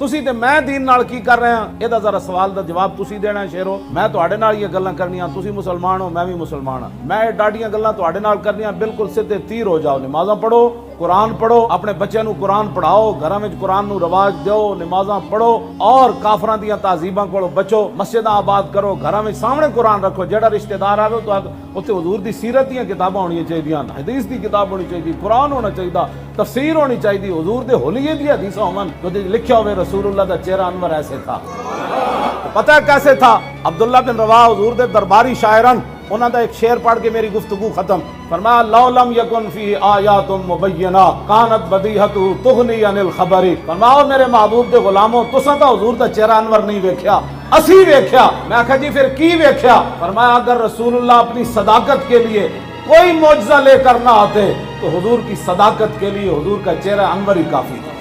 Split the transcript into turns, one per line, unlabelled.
तुसी ते मैं दीन नाल की कर रहे हैं, ਇਹਦਾ जरा सवाल का जवाब तुसी देना है शेरो। मैं ਤੁਹਾਡੇ ਨਾਲ ये गल्लां करनियां, तुसी मुसलमान हो मैं भी मुसलमान हाँ, मैं डाडियां गल्लां ਤੁਹਾਡੇ ਨਾਲ करनियां, बिल्कुल सीधे तीर हो जाओ। नमाज़ां पढ़ो, कुरान पढ़ो, अपने बच्चों को कुरान पढ़ाओ, घरों में कुरान नू रवाज दो, नमाज़ां पढ़ो और काफरां दियां तहजीबां कोलों बचो, मस्जिदां आबाद करो, घरों में सामने कुरान रखो। जेड़ा रिश्तेदार आवे तो उत्थे हुजूर दी सीरत दी किताबां होनी चाहिए, हदीस की किताब होनी चाहिए, कुरान होना चाहिए, तफसीर होनी चाहिए, हुजूर दे होलिये दी हदीसां होवन जो लिखा होवे रसूलुल्लाह दा चेहरा अनवर ऐसे था। तो पता है कैसे था? अब्दुल्ला बिन रवाह हुजूर दे दरबारी शायरन, उन्हां दा एक शेर पढ़ के मेरी गुफ्तगू खत्म। फरमाया लौ लम यकुन फी आयातुम मुबय्यना कानत बदीहतु तुगनी अनिल खबरी। फरमाओ मेरे महबूब दे गुलामों, तुसां तां हुजूर दा चेहरा अनवर नहीं वेख्या, असी वेख्या। मैं आखा जी फिर की वेख्या? फरमाया अगर रसूलुल्लाह अपनी सदाकत के लिए कोई मौजज़ा लेकर ना आते तो हुजूर की सदाकत के लिए हुजूर का चेहरा अनवर ही काफी था।